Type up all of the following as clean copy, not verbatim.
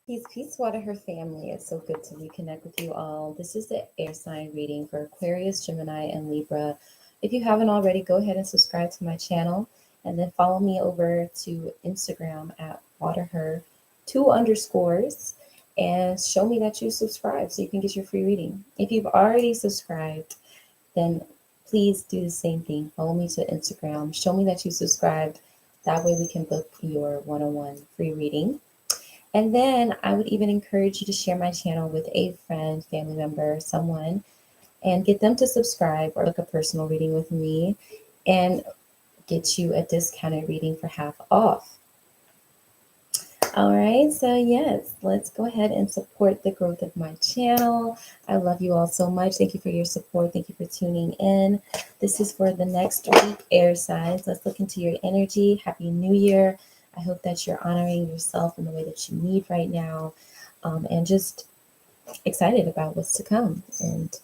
Peace, water, her family. It's so good to reconnect with you all. This is the air sign reading for Aquarius, Gemini, and Libra. If you haven't already, go ahead and subscribe to my channel and then follow me over to Instagram at waterher, two underscores, and show me that you subscribe so you can get your free reading. If you've already subscribed, then please do the same thing. Follow me to Instagram. Show me that you subscribed. That way we can book your one-on-one free reading. And then I would even encourage you to share my channel with a friend, family member, someone, and get them to subscribe or book a personal reading with me and get you a discounted reading for half off. All right, so yes, let's go ahead and support the growth of my channel. I love you all so much. Thank you for your support. Thank you for tuning in. This is for the next week, air signs. Let's look into your energy. Happy New Year. I hope that you're honoring yourself in the way that you need right now, and just excited about what's to come. And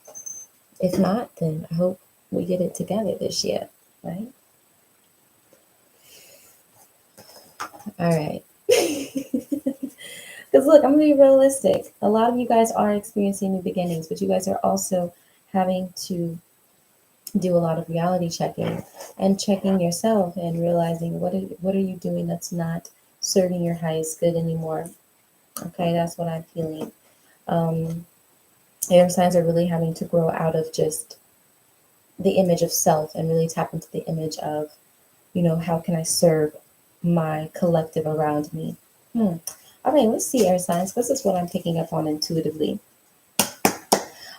if not, then I hope we get it together this year, right? All right. Because look, I'm going to be realistic. A lot of you guys are experiencing new beginnings, but you guys are also having to do a lot of reality checking and checking yourself and realizing what are you doing that's not serving your highest good anymore. Okay, that's what I'm feeling. Um, Air signs are really having to grow out of just the image of self and really tap into the image of, how can I serve my collective around me? All right, let's see, air signs. This is what I'm picking up on intuitively.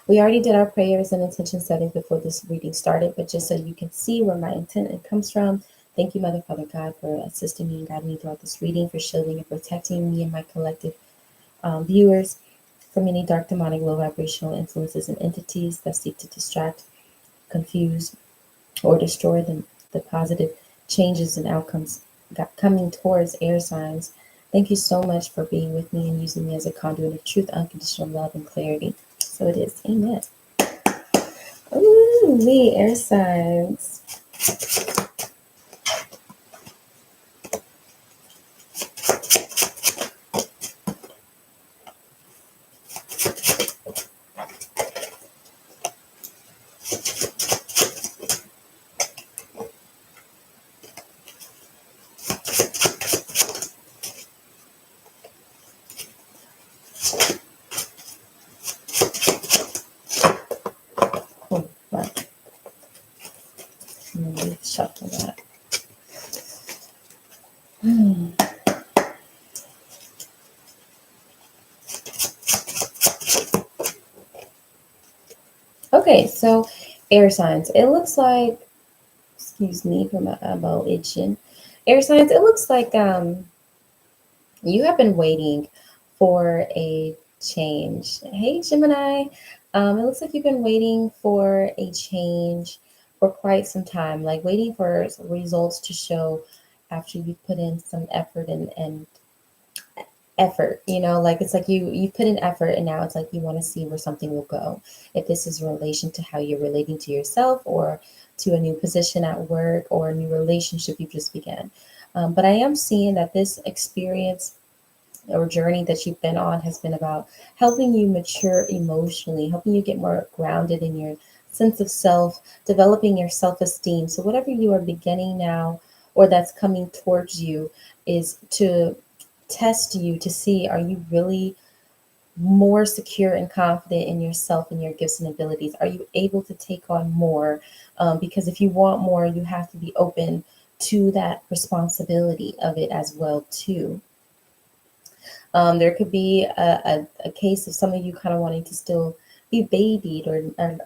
We already did our prayers and intention settings before this reading started, but just so you can see where my intent comes from, thank you, Mother, Father, God, for assisting me and guiding me throughout this reading, for shielding and protecting me and my collective viewers from any dark, demonic, low vibrational influences and entities that seek to distract, confuse, or destroy the positive changes and outcomes coming towards air signs. Thank you so much for being with me and using me as a conduit of truth, unconditional love, and clarity. So it is. Amen. Ooh, me, air signs. Oh, right. Let me shuffle that. Okay, so air signs. It looks like, excuse me for my elbow itching. Air signs, it looks like you have been waiting for a change. Hey, Gemini. It looks like you've been waiting for a change for quite some time, like waiting for results to show after you've put in some effort and effort, like it's like you put in effort and now it's like you want to see where something will go. If this is in relation to how you're relating to yourself or to a new position at work or a new relationship you just began. But I am seeing that this experience or journey that you've been on has been about helping you mature emotionally, helping you get more grounded in your sense of self, developing your self-esteem. So whatever you are beginning now or that's coming towards you is to test you to see, are you really more secure and confident in yourself and your gifts and abilities? Are you able to take on more? Because if you want more, you have to be open to that responsibility of it as well too. There could be a case of some of you kind of wanting to still be babied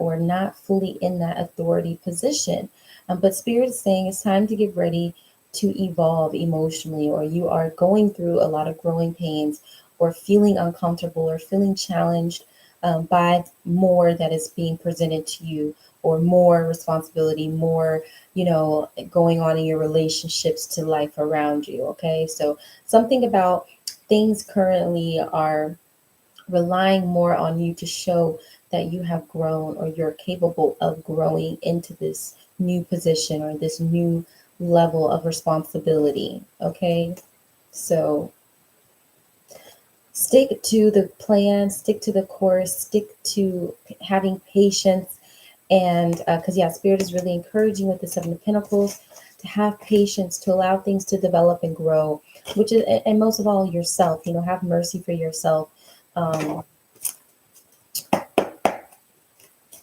or not fully in that authority position. But Spirit is saying it's time to get ready to evolve emotionally, or you are going through a lot of growing pains or feeling uncomfortable or feeling challenged by more that is being presented to you, or more responsibility, more, going on in your relationships to life around you. Okay, so something about things currently are relying more on you to show that you have grown or you're capable of growing into this new position or this new level of responsibility. Okay, so Stick to the plan, stick to the course, stick to having patience. And because, yeah, Spirit is really encouraging with the Seven of Pentacles to have patience, to allow things to develop and grow, which is, and most of all, yourself, have mercy for yourself. Um,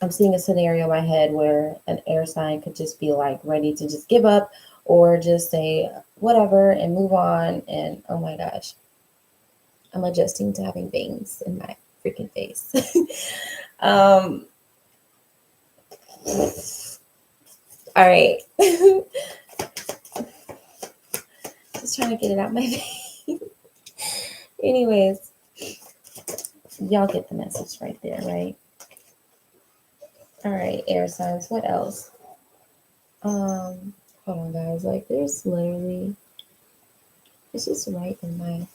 I'm seeing a scenario in my head where an air sign could just be like ready to just give up or just say whatever and move on. And oh my gosh, I'm adjusting to having bangs in my freaking face. um, all right. Just trying to get it out my face. Anyways, y'all get the message right there, right? All right, air signs. What else? Hold on, guys. Like, there's literally, it's just right in my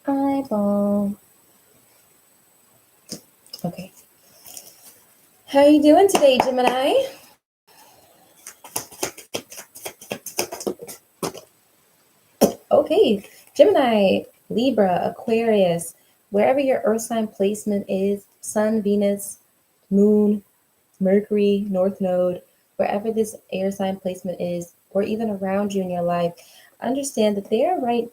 eyeball. Okay. How you doing today, Gemini? Okay, Gemini, Libra, Aquarius, wherever your earth sign placement is, Sun, Venus, Moon, Mercury, North Node, wherever this air sign placement is, or even around you in your life, understand that they are right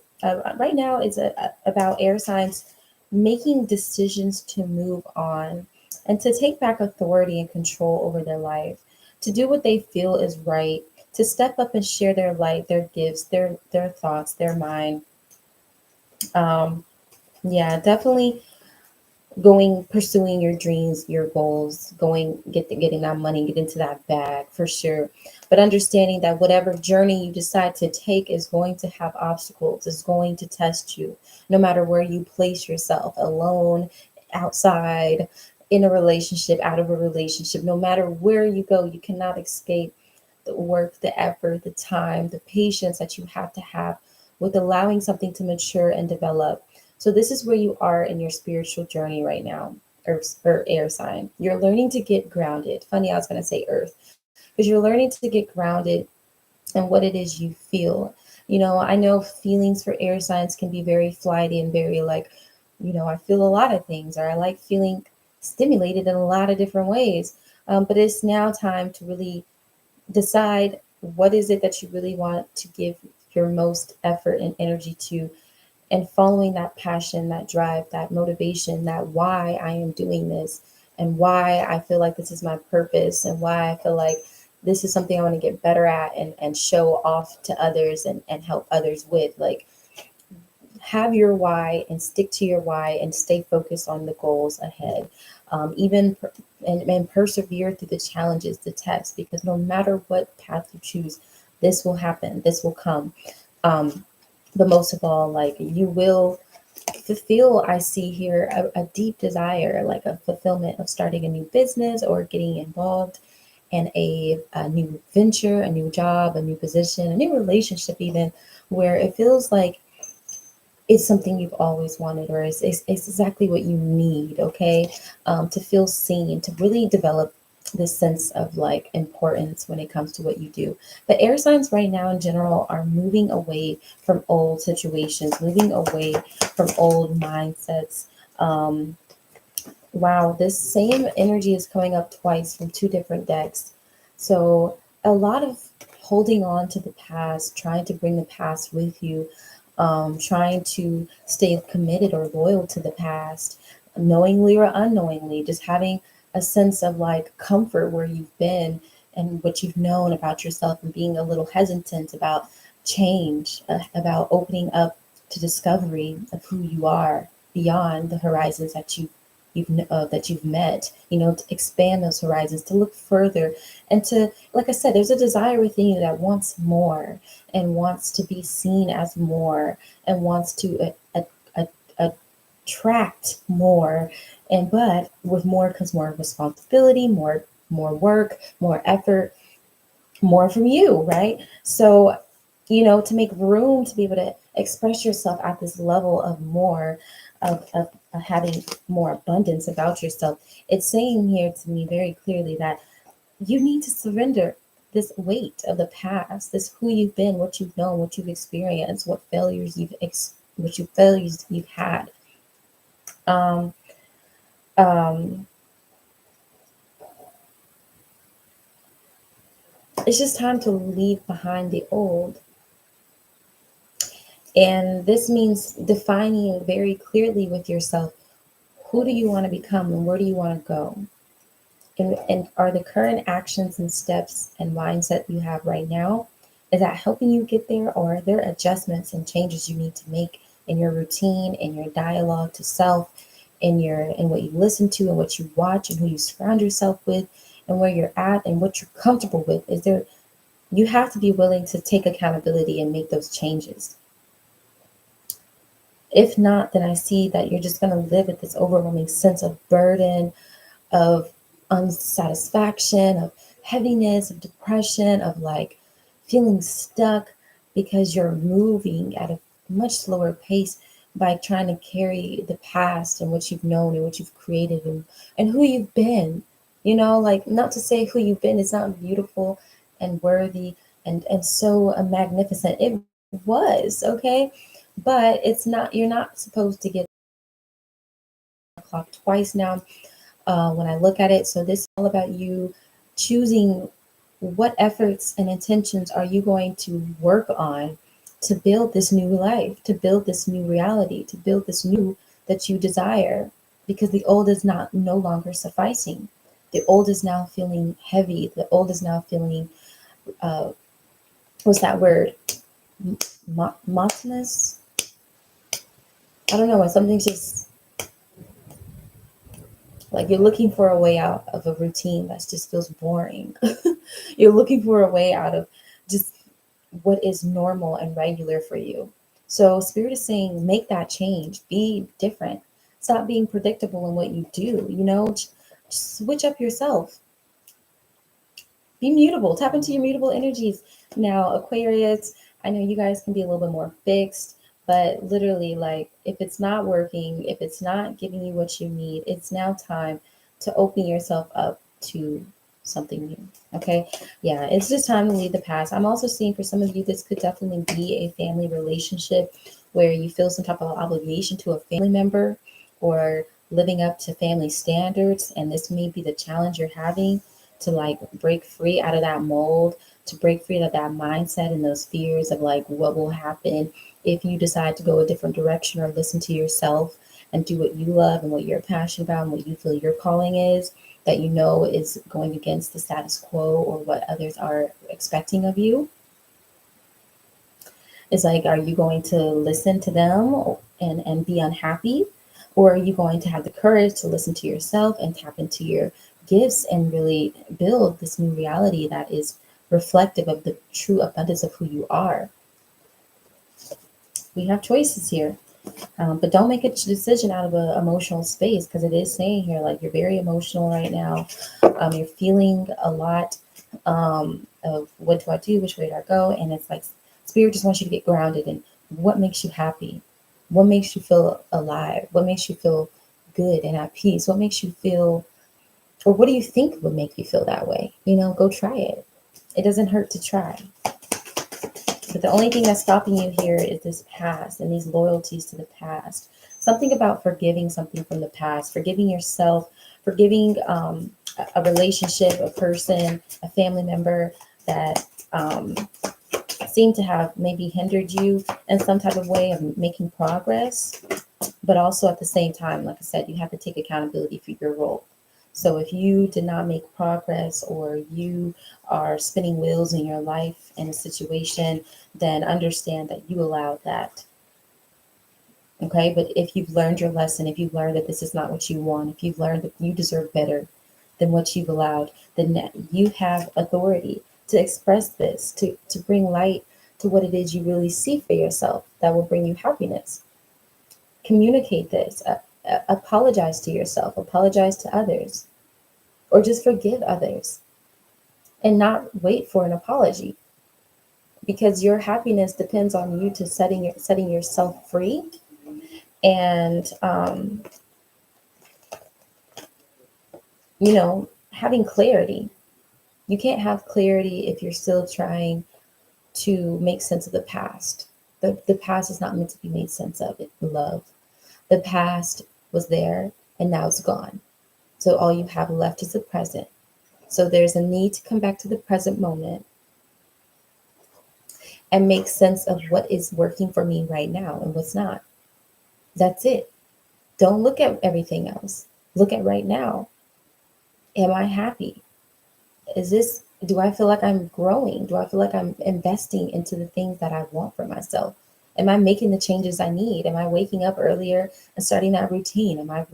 now. It's about air signs making decisions to move on and to take back authority and control over their life, to do what they feel is right, to step up and share their light, their gifts, their thoughts, their mind. Um, yeah, definitely pursuing your dreams, your goals, getting that money, get into that bag for sure. But understanding that whatever journey you decide to take is going to have obstacles, is going to test you, no matter where you place yourself, alone, outside, in a relationship, out of a relationship, no matter where you go, you cannot escape the work, the effort, the time, the patience that you have to have with allowing something to mature and develop. So this is where you are in your spiritual journey right now, or air sign. You're learning to get grounded. Funny, I was going to say earth, because you're learning to get grounded in what it is you feel. I know feelings for air signs can be very flighty and very like, I feel a lot of things, or I like feeling stimulated in a lot of different ways. But it's now time to really decide what is it that you really want to give your most effort and energy to, and following that passion, that drive, that motivation, that why I am doing this, and why I feel like this is my purpose, and why I feel like this is something I want to get better at and show off to others and help others with. Like, have your why and stick to your why and stay focused on the goals ahead. And persevere through the challenges, the tests, because no matter what path you choose, this will happen, this will come. But most of all, like, you will fulfill, I see here, a deep desire, like a fulfillment of starting a new business or getting involved in a new venture, a new job, a new position, a new relationship, even, where it feels like it's something you've always wanted, or it's exactly what you need, okay? To feel seen, to really develop this sense of like importance when it comes to what you do. But air signs right now in general are moving away from old situations, moving away from old mindsets. Wow, this same energy is coming up twice from two different decks. So a lot of holding on to the past, trying to bring the past with you, trying to stay committed or loyal to the past, knowingly or unknowingly, just having a sense of like comfort where you've been and what you've known about yourself, and being a little hesitant about change, about opening up to discovery of who you are beyond the horizons that you've met, to expand those horizons, to look further, and to, like I said, there's a desire within you that wants more and wants to be seen as more and wants to attract more. And but with more comes more responsibility, more work, more effort, more from you, right? So, to make room to be able to express yourself at this level of more, of having more abundance about yourself, it's saying here to me very clearly that you need to surrender. this weight of the past, this who you've been, what you've known, what you've experienced, what you failures you've had. Um, um, it's just time to leave behind the old. And this means defining very clearly with yourself, who do you want to become and where do you want to go? And are the current actions and steps and mindset you have right now, is that helping you get there, or are there adjustments and changes you need to make in your routine, in your dialogue to self, in what you listen to and what you watch and who you surround yourself with and where you're at and what you're comfortable with? Is there, you have to be willing to take accountability and make those changes. If not, then I see that you're just going to live with this overwhelming sense of burden, of unsatisfaction, of heaviness, of depression, of like feeling stuck because you're moving at a much slower pace by trying to carry the past and what you've known and what you've created, and who you've been. You know, like, not to say who you've been is not beautiful and worthy and so magnificent. It was, okay? But it's not, you're not supposed to get clocked twice now when I look at it. So this is all about you choosing what efforts and intentions are you going to work on to build this new life, to build this new reality, to build this new that you desire, because the old is not no longer sufficing. The old is now feeling heavy. The old is now feeling uh, what's that word? Monotonous. I don't know. When something's just like you're looking for a way out of a routine that just feels boring. You're looking for a way out of just what is normal and regular for you. So Spirit is saying, make that change, be different, stop being predictable in what you do. You know, switch up yourself, be mutable, tap into your mutable energies. Now, Aquarius, I know you guys can be a little bit more fixed, but literally, like, if it's not working, if it's not giving you what you need, it's now time to open yourself up to something new. Okay. Yeah, it's just time to leave the past. I'm also seeing for some of you, this could definitely be a family relationship where you feel some type of obligation to a family member or living up to family standards. And this may be the challenge you're having to like break free out of that mold, to break free out of that mindset and those fears of like what will happen if you decide to go a different direction or listen to yourself and do what you love and what you're passionate about and what you feel your calling is, that you know is going against the status quo or what others are expecting of you. It's like, are you going to listen to them and be unhappy? Or are you going to have the courage to listen to yourself and tap into your gifts and really build this new reality that is reflective of the true abundance of who you are? We have choices here. But don't make a decision out of an emotional space, because it is saying here, like, you're very emotional right now. You're feeling a lot of what do I do? Which way do I go? And it's like Spirit just wants you to get grounded in what makes you happy, what makes you feel alive, what makes you feel good and at peace, what makes you feel, or what do you think would make you feel that way? You know, go try it. It doesn't hurt to try. But the only thing that's stopping you here is this past and these loyalties to the past. Something about forgiving something from the past, forgiving yourself, forgiving a relationship, a person, a family member that seem to have maybe hindered you in some type of way of making progress. But also at the same time, like I said, you have to take accountability for your role. So if you did not make progress or you are spinning wheels in your life in a situation, then understand that you allowed that. Okay. But if you've learned your lesson, if you've learned that this is not what you want, if you've learned that you deserve better than what you've allowed, then you have authority to express this, to bring light to what it is you really see for yourself that will bring you happiness. Communicate this, apologize to yourself, apologize to others, or just forgive others and not wait for an apology, because your happiness depends on you to setting yourself free and you know, having clarity. You can't have clarity if you're still trying to make sense of the past. The past is not meant to be made sense of, it love. The past was there and now it's gone. So all you have left is the present. So there's a need to come back to the present moment and make sense of what is working for me right now and what's not. That's it. Don't look at everything else. Look at right now. Am I happy? Do I feel like I'm growing? Do I feel like I'm investing into the things that I want for myself? Am I making the changes I need? Am I waking up earlier and starting that routine? Am I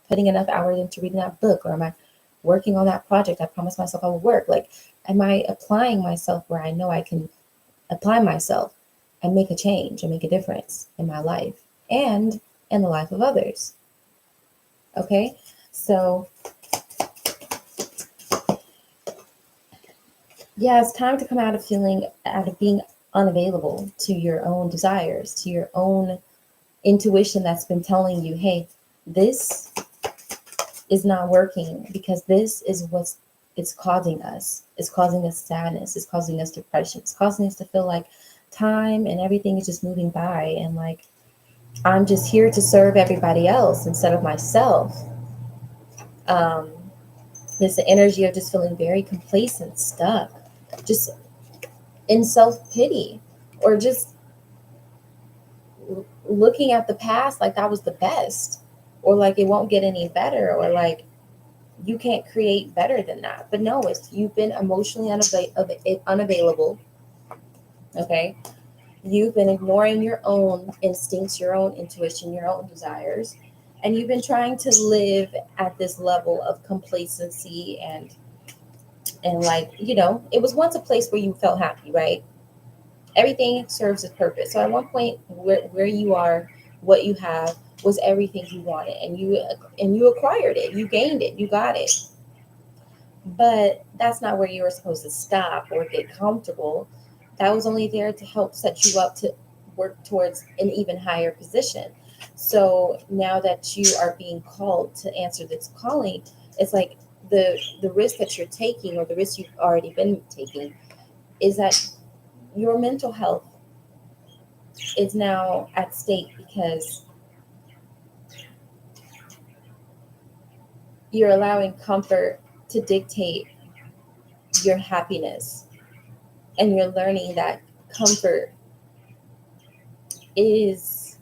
putting enough hours into reading that book? Or am I working on that project I promised myself I would work? Like, am I applying myself where I know I can apply myself and make a change and make a difference in my life and in the life of others? Okay, so yeah, it's time to come out of being unavailable to your own desires, to your own intuition that's been telling you, hey, this is not working because this is what's it's causing us. It's causing us sadness. It's causing us depression. It's causing us to feel like time and everything is just moving by and like I'm just here to serve everybody else instead of myself. Um, there's the energy of just feeling very complacent, stuck, just in self pity, or just looking at the past like that was the best, or like it won't get any better, or like you can't create better than that. But no, it's you've been emotionally unavailable. Okay, you've been ignoring your own instincts, your own intuition, your own desires, and you've been trying to live at this level of complacency and like it was once a place where you felt happy, right? Everything serves its purpose. So at one point, where you are, what you have was everything you wanted, and you acquired it, you gained it, you got it. But that's not where you were supposed to stop or get comfortable. That was only there to help set you up to work towards an even higher position. So now that you are being called to answer this calling, it's like the risk that you're taking, or the risk you've already been taking, is that your mental health is now at stake because you're allowing comfort to dictate your happiness, and you're learning that comfort is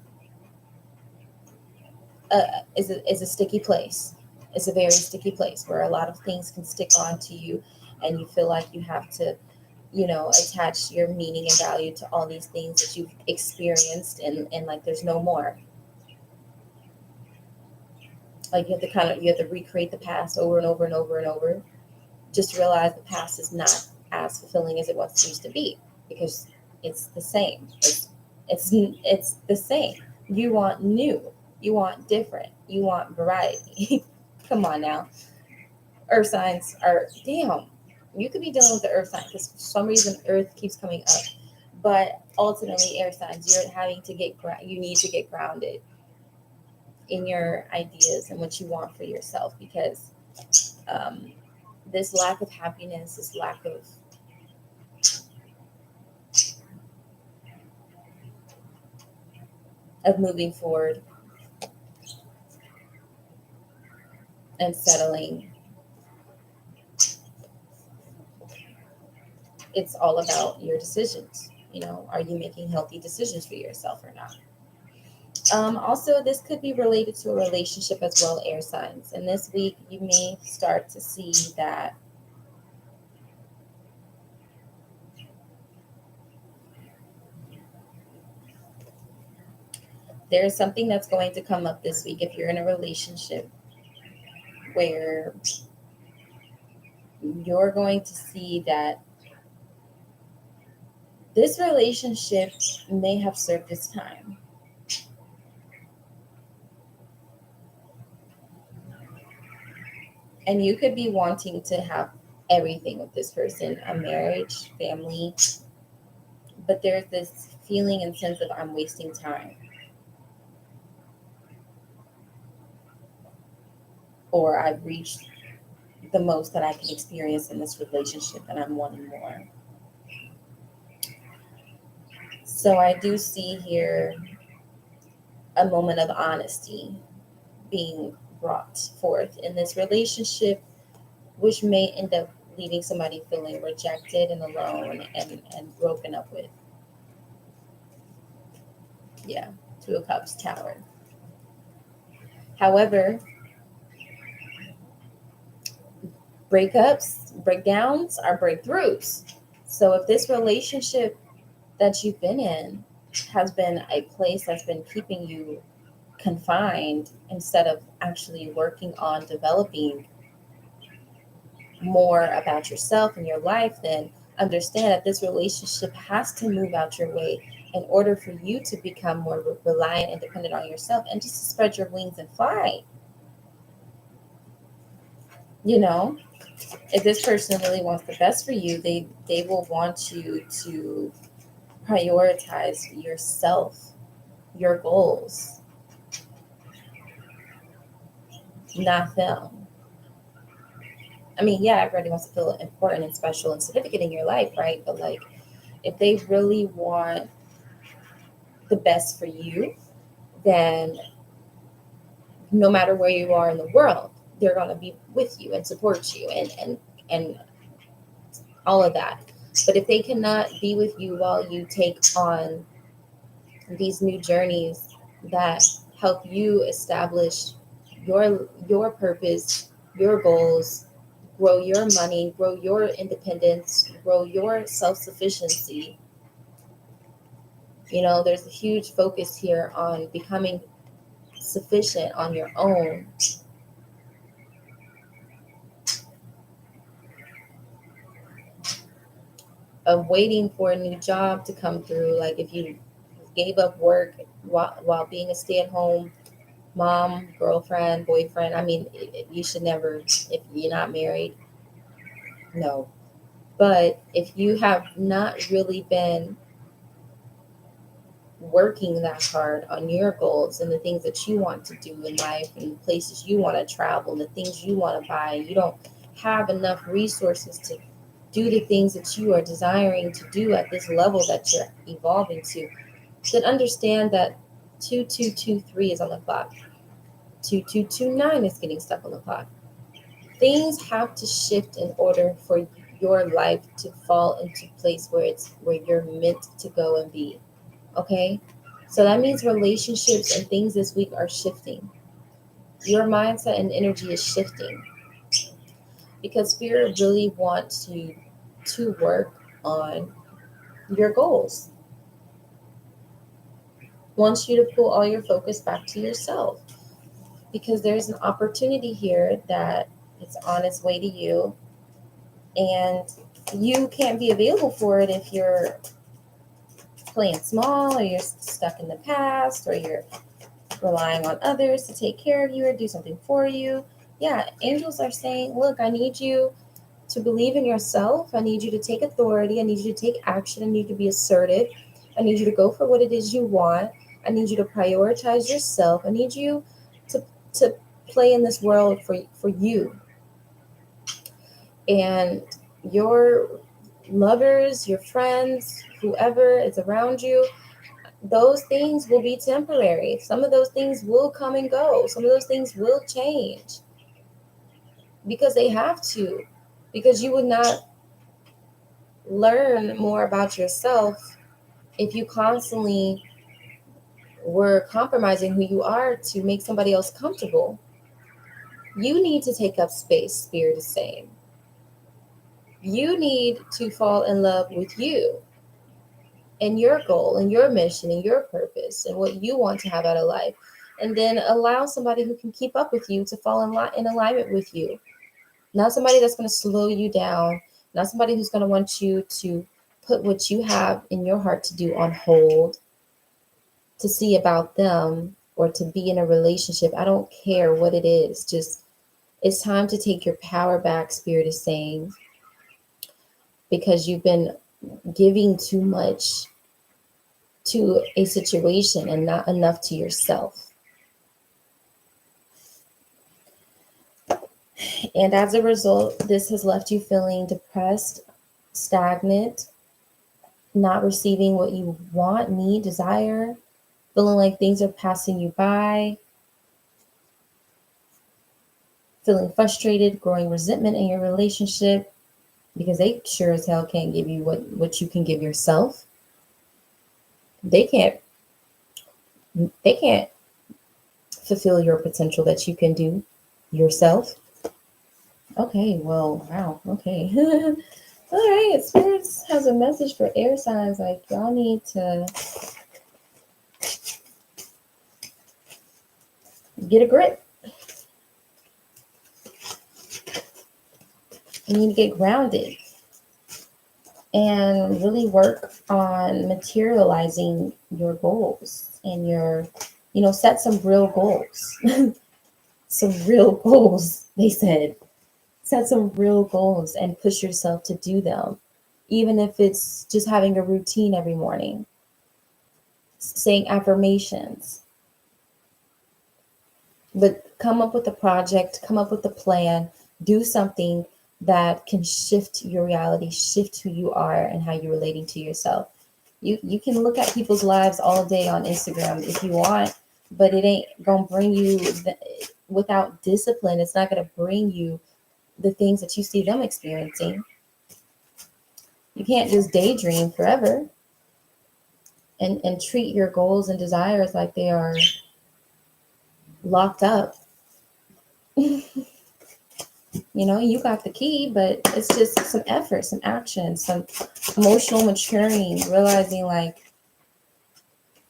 is a sticky place. It's a very sticky place where a lot of things can stick onto you, and you feel like you have to, attach your meaning and value to all these things that you've experienced, and like there's no more. Like you have to recreate the past over and over and over and over. Just realize the past is not as fulfilling as it once used to be because it's the same. It's the same. You want new. You want different. You want variety. Come on now. Earth signs are damn. You could be dealing with the earth sign because for some reason earth keeps coming up. But ultimately, air signs, you're having to you need to get grounded in your ideas and what you want for yourself because um, this lack of happiness, this lack of moving forward and settling, it's all about your decisions. Are you making healthy decisions for yourself or not? Also, this could be related to a relationship as well, air signs. And this week, you may start to see that there's something that's going to come up this week if you're in a relationship where you're going to see that this relationship may have served its time. And you could be wanting to have everything with this person, a marriage, family, but there's this feeling and sense of I'm wasting time, or I've reached the most that I can experience in this relationship, and I'm wanting more. So I do see here a moment of honesty being brought forth in this relationship, which may end up leaving somebody feeling rejected and alone and broken up with. Yeah, Two of Cups, Tower. However, breakups, breakdowns are breakthroughs. So if this relationship that you've been in has been a place that's been keeping you confined instead of actually working on developing more about yourself and your life, then understand that this relationship has to move out your way in order for you to become more reliant and dependent on yourself and just to spread your wings and fly. You know, if this person really wants the best for you, they will want you to prioritize yourself, your goals, not them. I mean, yeah, everybody wants to feel important and special and significant in your life, right? But like, if they really want the best for you, then no matter where you are in the world, they're going to be with you and support you and all of that. But if they cannot be with you while you take on these new journeys that help you establish your purpose, your goals, grow your money, grow your independence, grow your self-sufficiency, there's a huge focus here on becoming sufficient on your own. Of waiting for a new job to come through. Like if you gave up work while being a stay-at-home mom, girlfriend, boyfriend, I mean, you should never, if you're not married, no. But if you have not really been working that hard on your goals and the things that you want to do in life and the places you want to travel and the things you want to buy, you don't have enough resources to do the things that you are desiring to do at this level that you're evolving to, then understand that 2223 is on the clock. 2229 is getting stuck on the clock. Things have to shift in order for your life to fall into place where you're meant to go and be. Okay? So that means relationships and things this week are shifting. Your mindset and energy is shifting because Spirit really wants you to work on your goals. Wants you to pull all your focus back to yourself because there's an opportunity here that it's on its way to you, and you can't be available for it if you're playing small or you're stuck in the past or you're relying on others to take care of you or do something for you. Yeah, angels are saying, look, I need you to believe in yourself. I need you to take authority. I need you to take action. I need you to be assertive. I need you to go for what it is you want. I need you to prioritize yourself. I need you to play in this world for you. And your lovers, your friends, whoever is around you, those things will be temporary. Some of those things will come and go. Some of those things will change because they have to. Because you would not learn more about yourself if you constantly were compromising who you are to make somebody else comfortable. You need to take up space, Spirit is saying. You need to fall in love with you and your goal and your mission and your purpose and what you want to have out of life. And then allow somebody who can keep up with you to fall in alignment with you. Not somebody that's going to slow you down. Not somebody who's going to want you to put what you have in your heart to do on hold, to see about them or to be in a relationship. I don't care what it is. Just, it's time to take your power back, Spirit is saying, because you've been giving too much to a situation and not enough to yourself. And as a result, this has left you feeling depressed, stagnant, not receiving what you want, need, desire, feeling like things are passing you by, feeling frustrated, growing resentment in your relationship because they sure as hell can't give you what you can give yourself. They can't fulfill your potential that you can do yourself. Okay, well, wow, okay. All right, Spirits has a message for air signs. Like, y'all need to get a grip. You need to get grounded and really work on materializing your goals and set some real goals. Some real goals, they said. Set some real goals and push yourself to do them. Even if it's just having a routine every morning, saying affirmations. But come up with a project, come up with a plan, do something that can shift your reality, shift who you are and how you're relating to yourself. You can look at people's lives all day on Instagram if you want, but it ain't gonna bring you without discipline. It's not gonna bring you the things that you see them experiencing. You can't just daydream forever and treat your goals and desires like they are locked up. You got the key, but it's just some effort, some action, some emotional maturing, realizing like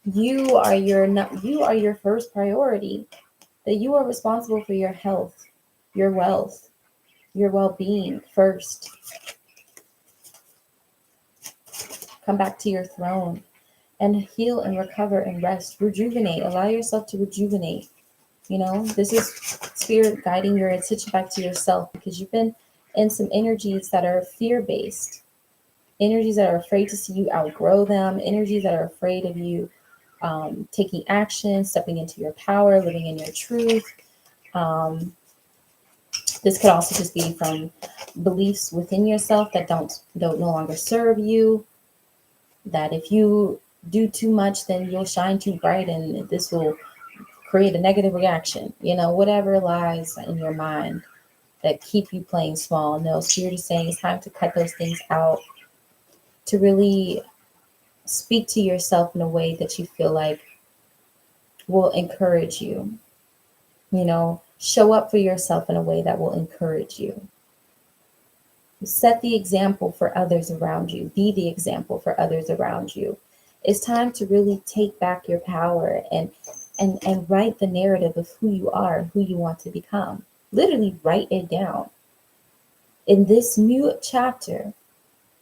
you are your first priority, that you are responsible for your health, your wealth, your well-being first. Come back to your throne and heal and recover and rest, rejuvenate, allow yourself to rejuvenate. This is spirit guiding your attention back to yourself, because you've been in some energies that are fear-based, energies that are afraid to see you outgrow them, energies that are afraid of you taking action, stepping into your power, living in your truth. This could also just be from beliefs within yourself that don't no longer serve you, that if you do too much, then you'll shine too bright and this will create a negative reaction. Whatever lies in your mind that keep you playing small. No, Spirit is saying it's time to cut those things out, to really speak to yourself in a way that you feel like will encourage you. Show up for yourself in a way that will encourage you. Set the example for others around you. Be the example for others around you. It's time to really take back your power and write the narrative of who you are, who you want to become. Literally write it down. In this new chapter,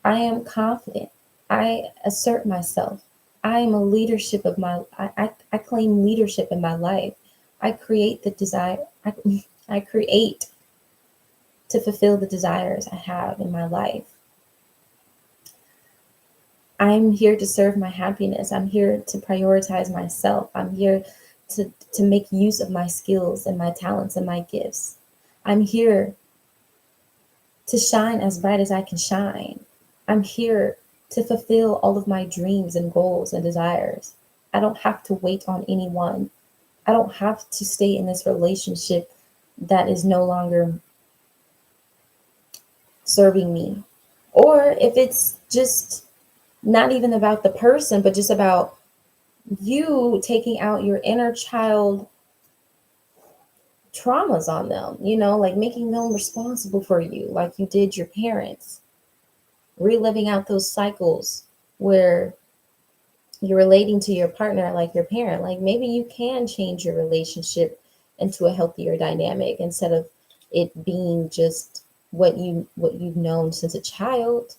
I am confident. I assert myself. I am a leadership of I claim leadership in my life. I create the desire. I create to fulfill the desires I have in my life. I'm here to serve my happiness. I'm here to prioritize myself. I'm here to make use of my skills and my talents and my gifts. I'm here to shine as bright as I can shine. I'm here to fulfill all of my dreams and goals and desires. I don't have to wait on anyone. I don't have to stay in this relationship that is no longer serving me. Or if it's just not even about the person, but just about you taking out your inner child traumas on them, like making them responsible for you, like you did your parents, reliving out those cycles where you're relating to your partner like your parent. Like maybe you can change your relationship into a healthier dynamic instead of it being just what you've known since a child.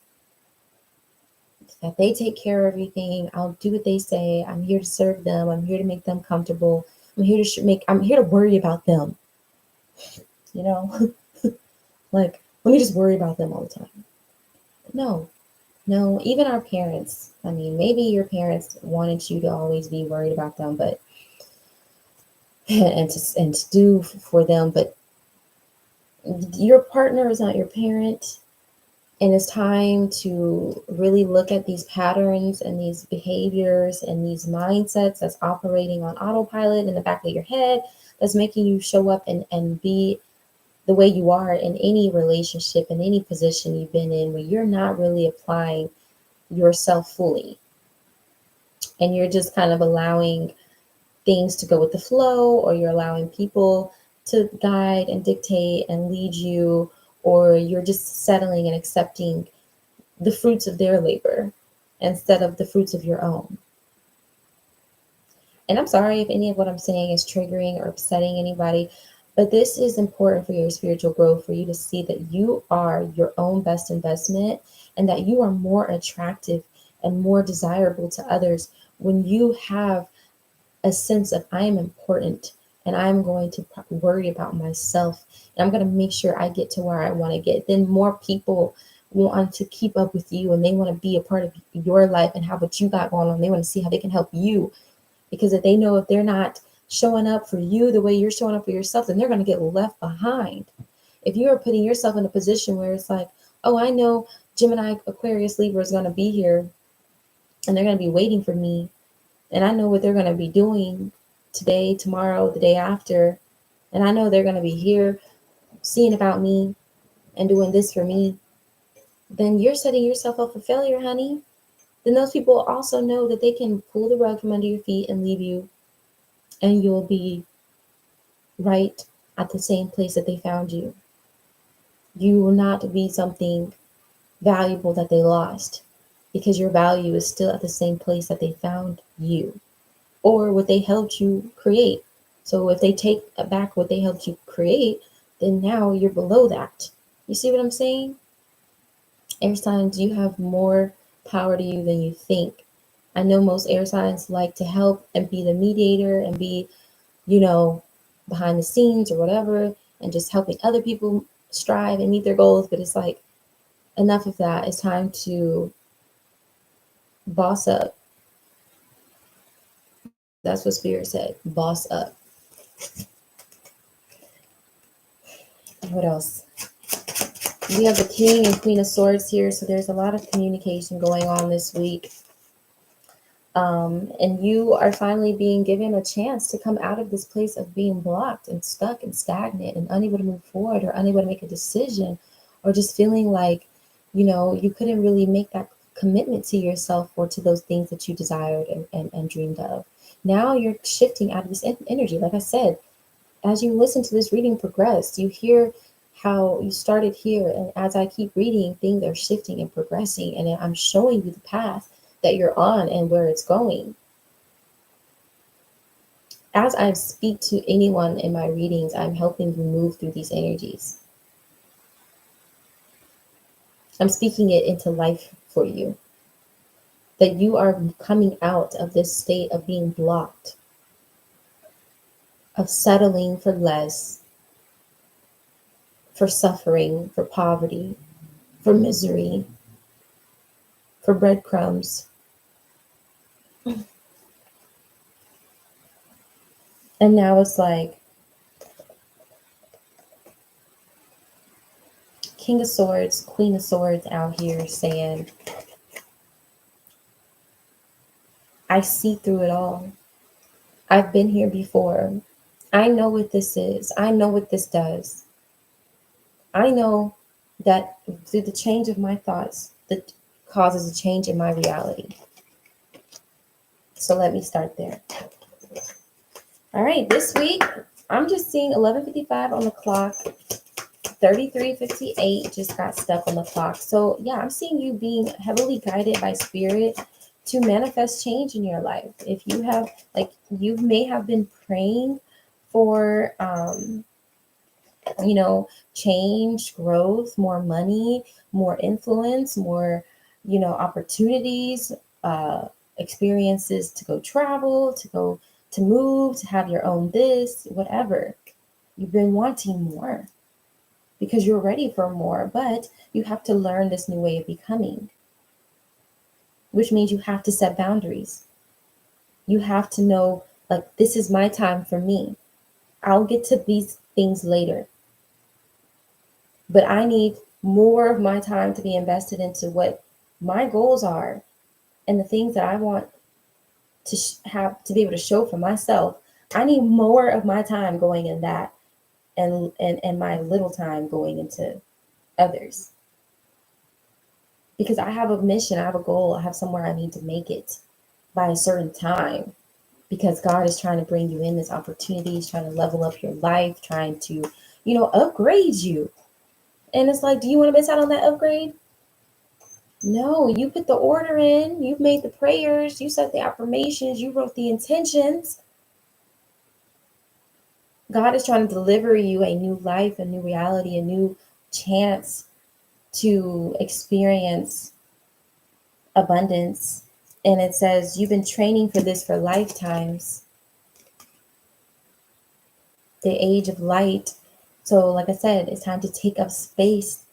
That they take care of everything. I'll do what they say. I'm here to serve them. I'm here to make them comfortable. I'm here to worry about them. Like, let me just worry about them all the time. No, even our parents. I mean, maybe your parents wanted you to always be worried about them, but and to do for them, but Your partner is not your parent, and it's time to really look at these patterns and these behaviors and these mindsets that's operating on autopilot in the back of your head, that's making you show up and be the way you are in any relationship, in any position you've been in, where you're not really applying yourself fully, and you're just kind of allowing things to go with the flow, or you're allowing people to guide and dictate and lead you, or you're just settling and accepting the fruits of their labor instead of the fruits of your own. And I'm sorry if any of what I'm saying is triggering or upsetting anybody, but this is important for your spiritual growth, for you to see that you are your own best investment, and that you are more attractive and more desirable to others when you have a sense of, I am important, and I'm going to worry about myself, and I'm going to make sure I get to where I want to get. Then more people want to keep up with you, and they want to be a part of your life and have what you got going on. They want to see how they can help you, because if they know if they're not showing up for you the way you're showing up for yourself, then they're going to get left behind. If you are putting yourself in a position where it's like, oh, I know Gemini, Aquarius, Libra is going to be here, and they're going to be waiting for me, and I know what they're going to be doing today, tomorrow, the day after, and I know they're going to be here seeing about me and doing this for me, then you're setting yourself up for failure, honey. Then those people also know that they can pull the rug from under your feet and leave you, and you'll be right at the same place that they found you. You will not be something valuable that they lost, because your value is still at the same place that they found you, or what they helped you create. So if they take back what they helped you create, then now you're below that. You see what I'm saying? Air signs, you have more power to you than you think. I know most air signs like to help and be the mediator and be, you know, behind the scenes or whatever, and just helping other people strive and meet their goals. But it's like, enough of that. It's time to boss up. That's what Spirit said. Boss up. What else? We have the King and Queen of Swords here, so there's a lot of communication going on this week. And you are finally being given a chance to come out of this place of being blocked and stuck and stagnant and unable to move forward, or unable to make a decision, or just feeling like, you couldn't really make that commitment to yourself or to those things that you desired and dreamed of. Now you're shifting out of this energy. Like I said, as you listen to this reading progress, you hear how you started here. And as I keep reading, things are shifting and progressing. And I'm showing you the path that you're on and where it's going. As I speak to anyone in my readings, I'm helping you move through these energies. I'm speaking it into life for you, that you are coming out of this state of being blocked, of settling for less, for suffering, for poverty, for misery, for breadcrumbs. And now it's like King of Swords, Queen of Swords out here saying, I see through it all. I've been here before. I know what this is. I know what this does. I know that through the change of my thoughts, that causes a change in my reality. So let me start there. All right, this week, I'm just seeing 11:55 on the clock. 33:58 just got stuck on the clock. So yeah, I'm seeing you being heavily guided by Spirit to manifest change in your life. If you have, you may have been praying for, change, growth, more money, more influence, more, opportunities, experiences to go travel, to move, to have your own this, whatever. You've been wanting more because you're ready for more, but you have to learn this new way of becoming, which means you have to set boundaries. You have to know, this is my time for me. I'll get to these things later. but I need more of my time to be invested into what my goals are and the things that I want to have to be able to show for myself. I need more of my time going in that, and my little time going into others, because I have a mission, I have a goal, I have somewhere I need to make it by a certain time, because God is trying to bring you in this opportunity. He's trying to level up your life, trying to, upgrade you. And it's like, do you want to miss out on that upgrade? No, you put the order in, you've made the prayers, you said the affirmations, you wrote the intentions. God is trying to deliver you a new life, a new reality, a new chance to experience abundance. And it says, you've been training for this for lifetimes, the age of light. So, like I said, it's time to take up space.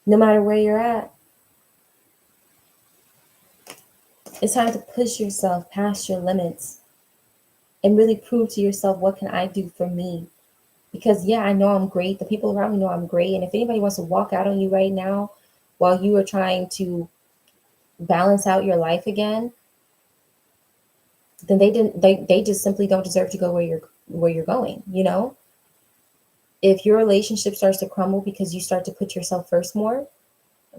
No matter where you're at, it's time to push yourself past your limits and really prove to yourself, what can I do for me? Because, yeah, I know I'm great. The people around me know I'm great. And if anybody wants to walk out on you right now while you are trying to balance out your life again, then they just simply don't deserve to go where you're going. If your relationship starts to crumble because you start to put yourself first more,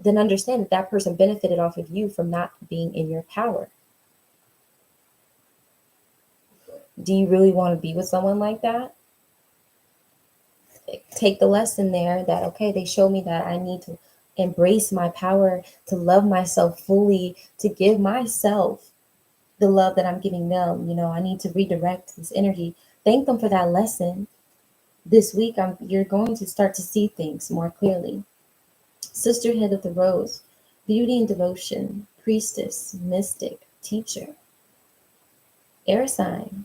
then understand that that person benefited off of you from not being in your power. Do you really want to be with someone like that? Take the lesson there that, okay, they show me that I need to embrace my power, to love myself fully, to give myself the love that I'm giving them. I need to redirect this energy. Thank them for that lesson. This week, you're going to start to see things more clearly. Sisterhood of the Rose, beauty and devotion, priestess, mystic, teacher, air sign.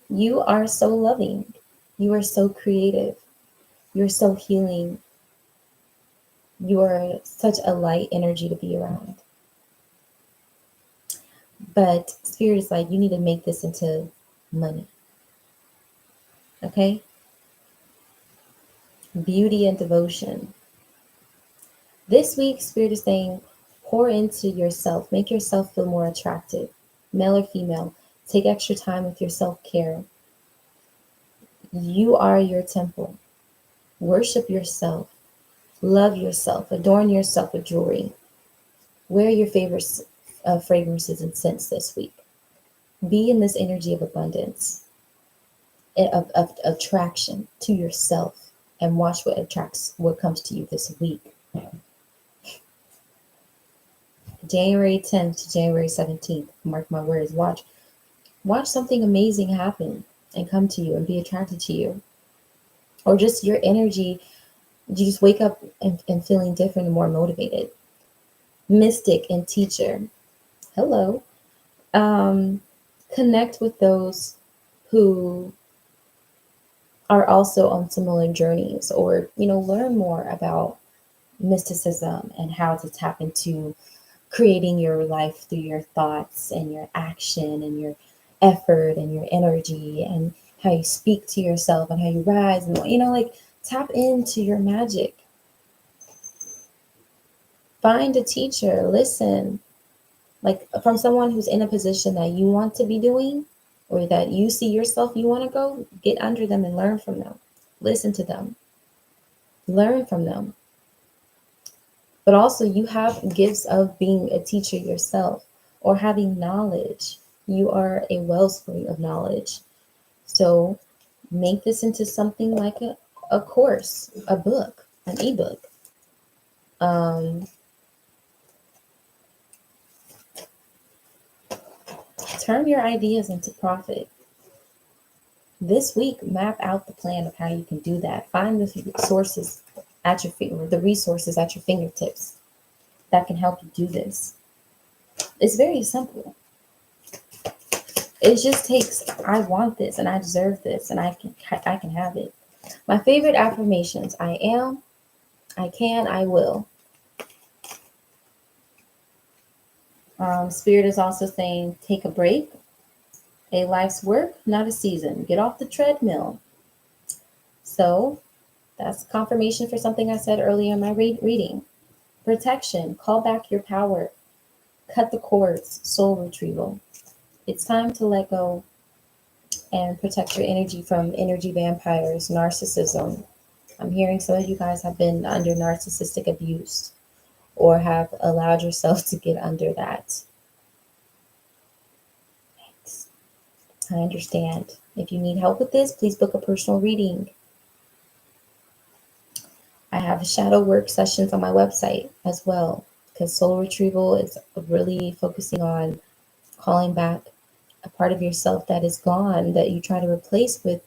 You are so loving. You are so creative. You're so healing. You are such a light energy to be around. But Spirit is like, you need to make this into money. Okay? Beauty and devotion. This week, Spirit is saying, pour into yourself. Make yourself feel more attractive, male or female. Take extra time with your self-care. You are your temple. Worship yourself. Love yourself. Adorn yourself with jewelry. Wear your favorite fragrances and scents this week. Be in this energy of abundance, of attraction to yourself, and watch what comes to you this week. January 10th to January 17th, mark my words, watch something amazing happen and come to you and be attracted to you. Or just your energy, you just wake up and feeling different and more motivated. Mystic and teacher. Hello. Connect with those who are also on similar journeys, or, learn more about mysticism and how to tap into creating your life through your thoughts and your action and your effort and your energy, and how you speak to yourself and how you rise, and tap into your magic. Find a teacher, listen, like from someone who's in a position that you want to be doing, or that you see yourself you want to go. Get under them and learn from them. Listen to them. Learn from them. But also, you have gifts of being a teacher yourself, or having knowledge. You are a wellspring of knowledge. So make this into something like a course, a book, an ebook. Turn your ideas into profit. This week, map out the plan of how you can do that. Find the resources at your fingertips that can help you do this. It's very simple. It just takes, I want this and I deserve this and I can have it. My favorite affirmations: I am, I can, I will. Spirit is also saying, take a break, A life's work, not a season. Get off the treadmill. So that's confirmation for something I said earlier in my reading. Protection, call back your power. Cut the cords, soul retrieval. It's time to let go and protect your energy from energy vampires, narcissism. I'm hearing some of you guys have been under narcissistic abuse or have allowed yourself to get under that. I understand. If you need help with this, please book a personal reading. I have shadow work sessions on my website as well, because soul retrieval is really focusing on calling back a part of yourself that is gone, that you try to replace with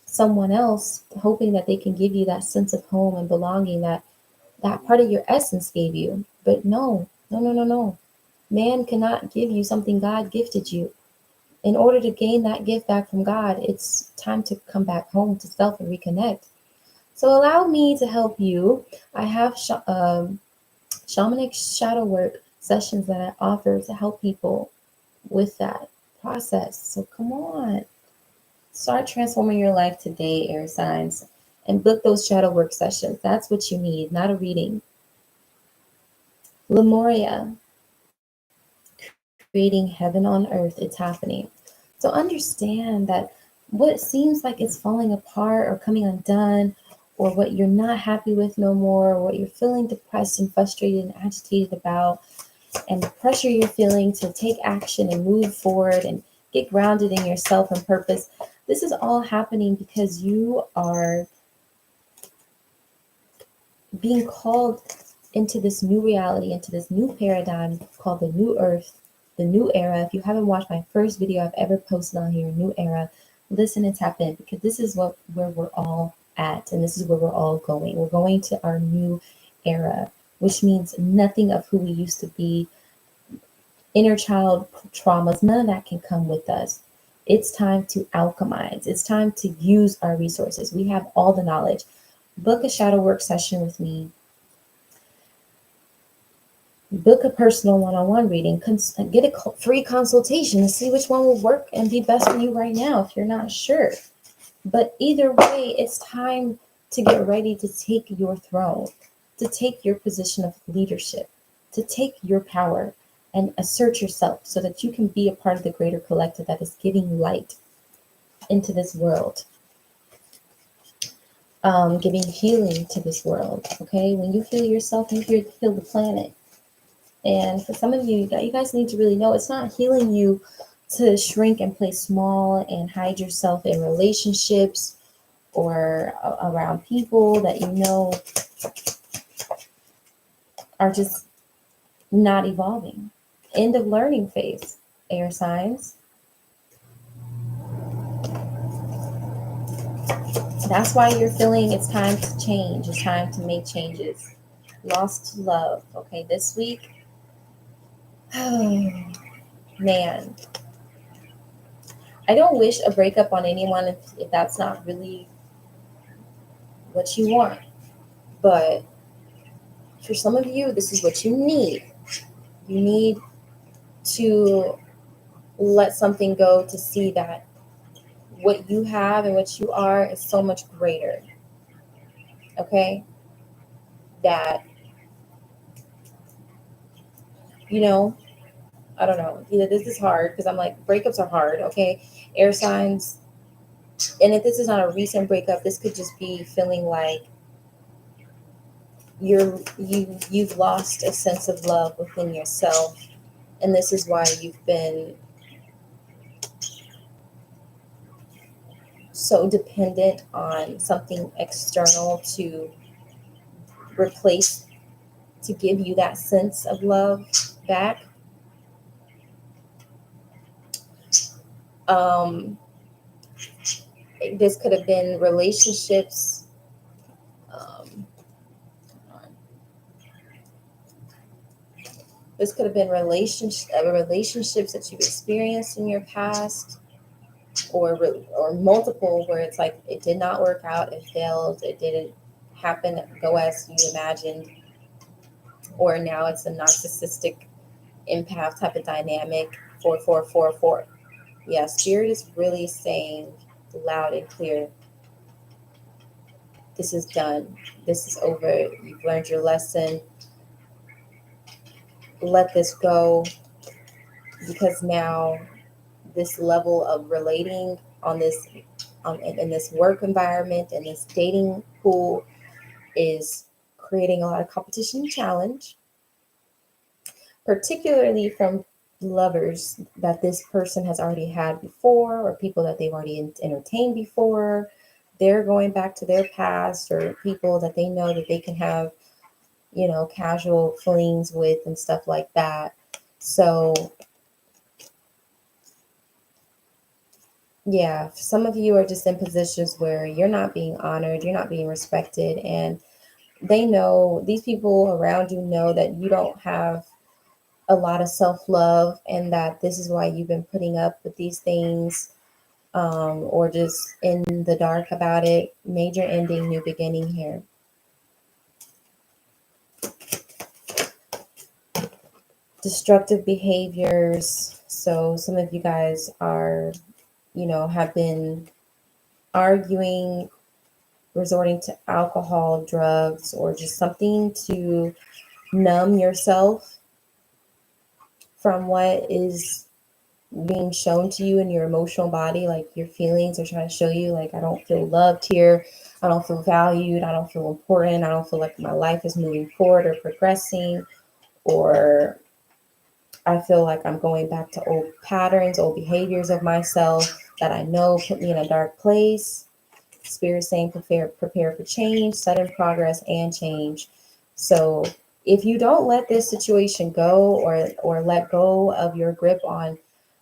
someone else, hoping that they can give you that sense of home and belonging that that part of your essence gave you. But no, no, no, no, no. Man cannot give you something God gifted you. In order to gain that gift back from God, it's time to come back home to self and reconnect. So allow me to help you. I have shamanic shadow work sessions that I offer to help people with that process. So come on, start transforming your life today, air signs, and book those shadow work sessions. That's what you need, not a reading. Lemuria, creating heaven on earth, it's happening. So understand that what seems like it's falling apart or coming undone, or what you're not happy with no more, or what you're feeling depressed and frustrated and agitated about, and the pressure you're feeling to take action and move forward and get grounded in yourself and purpose. This is all happening because you are being called into this new reality, into this new paradigm called the new earth, the new era. If you haven't watched my first video I've ever posted on here, New Era, listen and tap in, because this is where we're all at, and this is where we're all going. We're going to our new era, which means nothing of who we used to be, inner child traumas, none of that can come with us. It's time to alchemize. It's time to use our resources. We have all the knowledge. Book a shadow work session with me. Book a personal one-on-one reading. Get a free consultation to see which one will work and be best for you right now if you're not sure. But either way, it's time to get ready to take your throne, to take your position of leadership, to take your power and assert yourself so that you can be a part of the greater collective that is giving light into this world, giving healing to this world. Okay, when you heal yourself, you heal the planet. And for some of you, you guys need to really know it's not healing you to shrink and play small and hide yourself in relationships or around people that you know are just not evolving. End of learning phase, air signs. That's why you're feeling it's time to change. It's time to make changes. Lost love. Okay, this week, oh, man. I don't wish a breakup on anyone if that's not really what you want. But for some of you, this is what you need. You need to let something go to see that what you have and what you are is so much greater. Okay? That, you know, I don't know. This is hard because I'm like, breakups are hard. Okay? Air signs. And if this is not a recent breakup, this could just be feeling like you've lost a sense of love within yourself, and this is why you've been so dependent on something external to replace, to give you that sense of love back. This could have been relationships. This could have been relationships that you've experienced in your past, or multiple, where it's like it did not work out, it failed, it didn't happen go as you imagined, or now it's a narcissistic empath type of dynamic. 4444. Yeah, Spirit is really saying loud and clear, this is done. This is over. You've learned your lesson. Let this go, because now this level of relating on this in this work environment and this dating pool is creating a lot of competition and challenge, particularly from lovers that this person has already had before, or people that they've already entertained before. They're going back to their past, or people that they know that they can have, casual flings with and stuff like that. So, yeah, some of you are just in positions where you're not being honored, you're not being respected, and they know, these people around you know that you don't have a lot of self love, and that this is why you've been putting up with these things, or just in the dark about it. Major ending, new beginning here. Destructive behaviors. So, some of you guys are, have been arguing, resorting to alcohol, drugs, or just something to numb yourself from what is being shown to you in your emotional body. Like, your feelings are trying to show you, like, I don't feel loved here, I don't feel valued, I don't feel important, I don't feel like my life is moving forward or progressing, or I feel like I'm going back to old patterns, old behaviors of myself that I know put me in a dark place. Spirit saying prepare for change, sudden progress, and change. So if you don't let this situation go, or let go of your grip on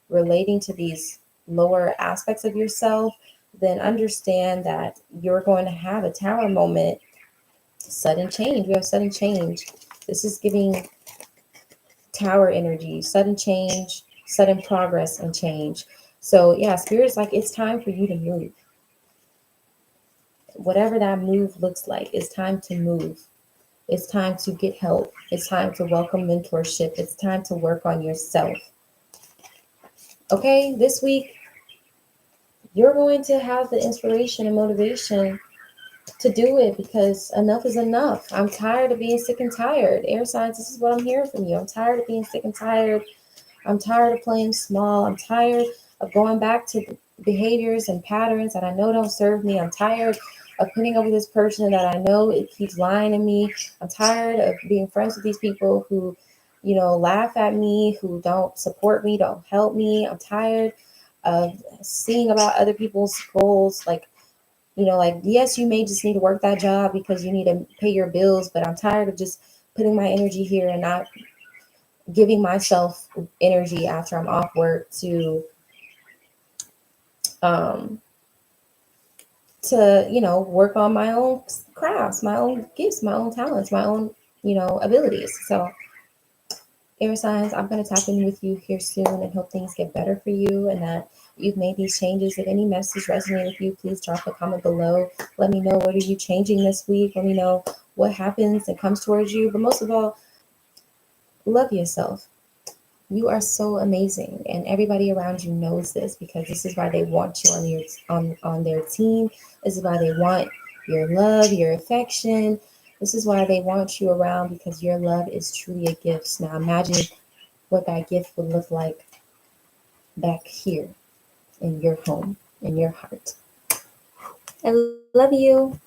relating to these lower aspects of yourself, then understand that you're going to have a tower moment. Sudden change. We have sudden change. This is giving tower energy, sudden change, sudden progress and change. So yeah, Spirit's like, it's time for you to move. Whatever that move looks like, it's time to move. It's time to get help. It's time to welcome mentorship. It's time to work on yourself. Okay, this week, you're going to have the inspiration and motivation to do it, because enough is enough. I'm tired of being sick and tired. Air signs, this is what I'm hearing from you. I'm tired of being sick and tired. I'm tired of playing small. I'm tired of going back to behaviors and patterns that I know don't serve me. I'm tired of putting up with this person that I know it keeps lying to me. I'm tired of being friends with these people who, laugh at me, who don't support me, don't help me. I'm tired of seeing about other people's goals. Like, yes, you may just need to work that job because you need to pay your bills, but I'm tired of just putting my energy here and not giving myself energy after I'm off work um to work on my own crafts, my own gifts, my own talents, my own abilities. So, air signs, I'm going to tap in with you here soon and hope things get better for you, and that you've made these changes. If any message resonated with you, please drop a comment below. Let me know, what are you changing this week. Let me know what happens and comes towards you. But most of all, love yourself. You are so amazing, and everybody around you knows this, because this is why they want you on their team. This is why they want your love, your affection. This is why they want you around, because your love is truly a gift. Now imagine what that gift would look like back here in your home, in your heart. I love you.